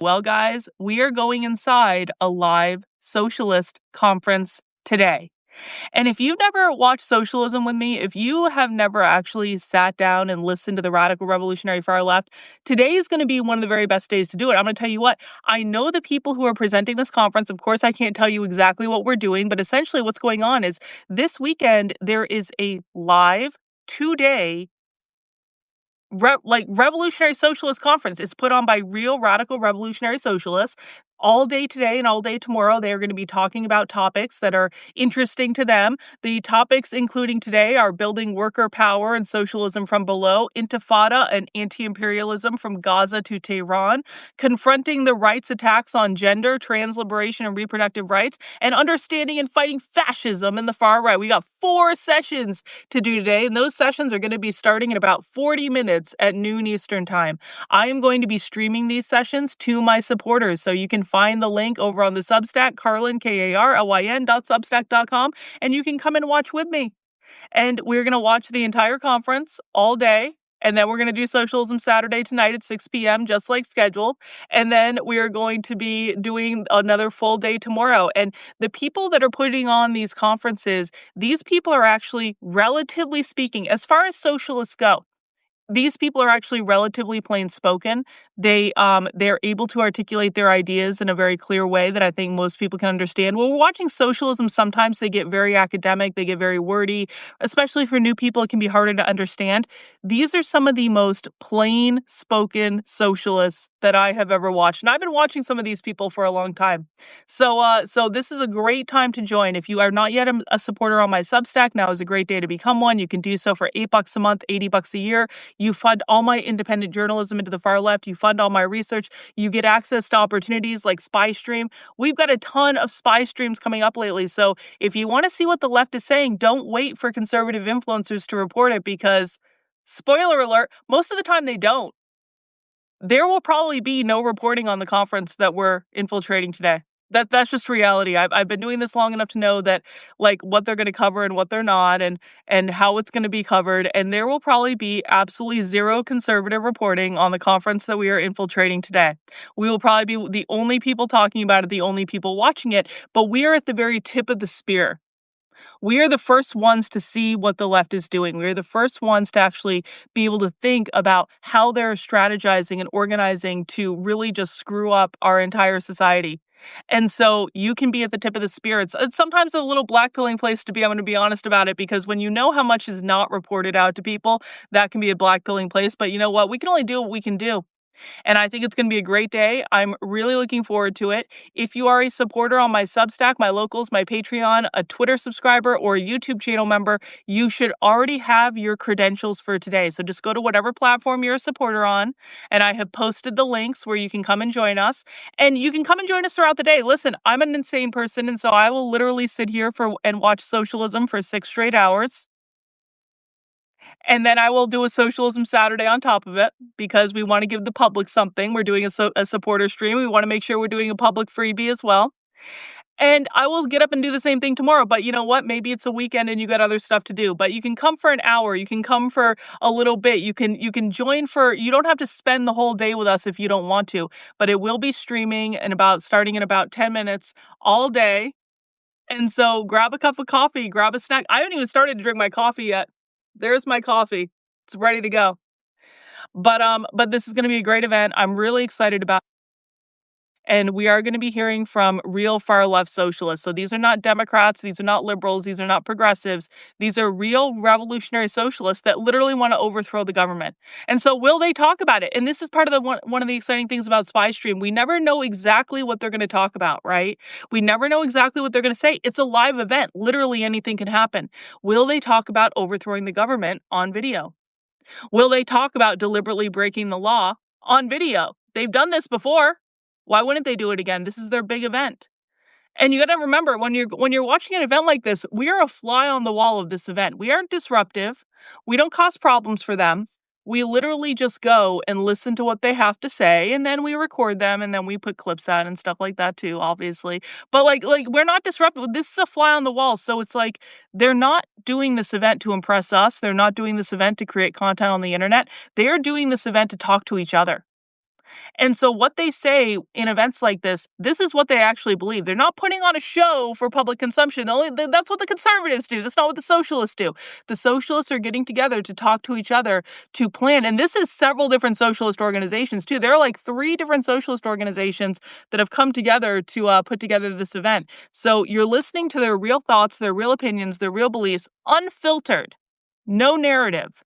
Well, guys, we are going inside a live socialist conference today. And if you've never watched Socialism with me, if you have never actually sat down and listened to the radical revolutionary far left, today is going to be one of the very best days to do it. I'm going to tell you what, I know the people who are presenting this conference. Of course, I can't tell you exactly what we're doing, but essentially what's going on is this weekend there is a live 2-day revolutionary socialist conference. Is put on by real radical revolutionary socialists. All day today and all day tomorrow, they are going to be talking about topics that are interesting to them. The topics including today are building worker power and socialism from below, intifada and anti-imperialism from Gaza to Tehran, confronting the rights attacks on gender, trans liberation, and reproductive rights, and understanding and fighting fascism in the far right. We got 4 sessions to do today, and those sessions are going to be starting in about 40 minutes at noon Eastern Time. I am going to be streaming these sessions to my supporters, so you can find the link over on the Substack, Karlyn, Karlyn.substack.com, and you can come and watch with me. And we're going to watch the entire conference all day. And then we're going to do Socialism Saturday tonight at 6 p.m., just like scheduled. And then we are going to be doing another full day tomorrow. And the people that are putting on these conferences, these people are actually, relatively speaking, as far as socialists go, these people are actually relatively plain spoken. They're able to articulate their ideas in a very clear way that I think most people can understand. When we're watching socialism, sometimes they get very academic, they get very wordy, especially for new people, it can be harder to understand. These are some of the most plain spoken socialists that I have ever watched. And I've been watching some of these people for a long time. So this is a great time to join. If you are not yet a supporter on my Substack, now is a great day to become one. You can do so for $8 a month, $80 a year. You fund all my independent journalism into the far left. You fund all my research. You get access to opportunities like Spy Stream. We've got a ton of spy streams coming up lately. So if you want to see what the left is saying, don't wait for conservative influencers to report it because, spoiler alert, most of the time they don't. There will probably be no reporting on the conference that we're infiltrating today. That's just reality. I've been doing this long enough to know that like what they're going to cover and what they're not and how it's going to be covered, and there will probably be absolutely zero conservative reporting on the conference that we are infiltrating today. We will probably be the only people talking about it, the only people watching it, but we are at the very tip of the spear. We are the first ones to see what the left is doing. We are the first ones to actually be able to think about how they're strategizing and organizing to really just screw up our entire society. And so you can be at the tip of the spear. It's sometimes a little blackpilling place to be. I'm going to be honest about it, because when you know how much is not reported out to people, that can be a blackpilling place. But you know what? We can only do what we can do. And I think it's going to be a great day. I'm really looking forward to it. If you are a supporter on my Substack, my locals, my Patreon, a Twitter subscriber, or a YouTube channel member, you should already have your credentials for today. So just go to whatever platform you're a supporter on, and I have posted the links where you can come and join us. And you can come and join us throughout the day. Listen, I'm an insane person, and so I will literally sit here and watch socialism for 6 straight hours. And then I will do a Socialism Saturday on top of it because we want to give the public something. We're doing a supporter stream. We want to make sure we're doing a public freebie as well. And I will get up and do the same thing tomorrow. But you know what? Maybe it's a weekend and you got other stuff to do. But you can come for an hour. You can come for a little bit. You can join for. You don't have to spend the whole day with us if you don't want to. But it will be streaming starting in about 10 minutes all day. And so grab a cup of coffee, grab a snack. I haven't even started to drink my coffee yet. There's my coffee. It's ready to go. But this is going to be a great event. I'm really excited about it. And we are going to be hearing from real far left socialists. So these are not Democrats, these are not liberals, these are not progressives. These are real revolutionary socialists that literally want to overthrow the government. And so will they talk about it? And this is part of one of the exciting things about Spy Stream. We never know exactly what they're going to talk about, right? We never know exactly what they're going to say. It's a live event. Literally anything can happen. Will they talk about overthrowing the government on video? Will they talk about deliberately breaking the law on video? They've done this before. Why wouldn't they do it again? This is their big event. And you got to remember, when you're watching an event like this, we are a fly on the wall of this event. We aren't disruptive. We don't cause problems for them. We literally just go and listen to what they have to say, and then we record them, and then we put clips out and stuff like that too, obviously. But like we're not disruptive. This is a fly on the wall, so it's like they're not doing this event to impress us. They're not doing this event to create content on the internet. They are doing this event to talk to each other. And so what they say in events like this is what they actually believe. They're not putting on a show for public consumption. That's what the conservatives do. That's not what the socialists do. The socialists are getting together to talk to each other, to plan. And this is several different socialist organizations, too. There are like 3 different socialist organizations that have come together to put together this event. So you're listening to their real thoughts, their real opinions, their real beliefs, unfiltered, no narrative.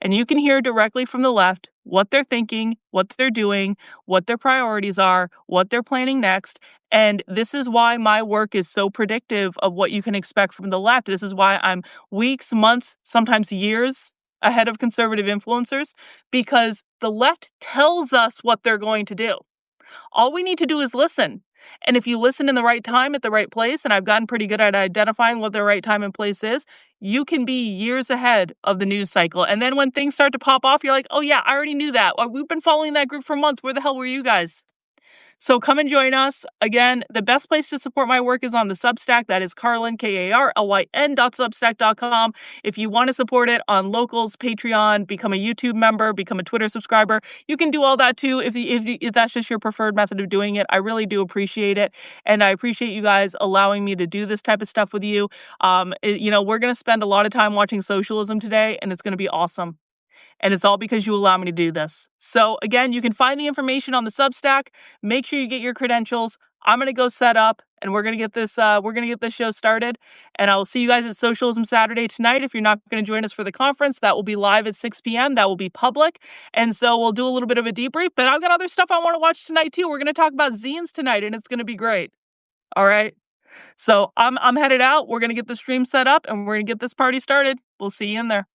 And you can hear directly from the left what they're thinking, what they're doing, what their priorities are, what they're planning next. And this is why my work is so predictive of what you can expect from the left. This is why I'm weeks, months, sometimes years ahead of conservative influencers, because the left tells us what they're going to do. All we need to do is listen. And if you listen in the right time at the right place, and I've gotten pretty good at identifying what the right time and place is, you can be years ahead of the news cycle. And then when things start to pop off, you're like, oh yeah, I already knew that. We've been following that group for months. Where the hell were you guys? So come and join us. Again, the best place to support my work is on the Substack. That is Karlyn, KARLYN.substack.com. If you want to support it on Locals, Patreon, become a YouTube member, become a Twitter subscriber, you can do all that too if that's just your preferred method of doing it. I really do appreciate it. And I appreciate you guys allowing me to do this type of stuff with you. We're going to spend a lot of time watching socialism today, and it's going to be awesome. And it's all because you allow me to do this. So again, you can find the information on the Substack. Make sure you get your credentials. I'm gonna go set up, and we're gonna get this show started. And I will see you guys at Socialism Saturday tonight. If you're not gonna join us for the conference, that will be live at 6 p.m. That will be public. And so we'll do a little bit of a debrief. But I've got other stuff I want to watch tonight too. We're gonna talk about zines tonight, and it's gonna be great. All right. So I'm headed out. We're gonna get the stream set up, and we're gonna get this party started. We'll see you in there.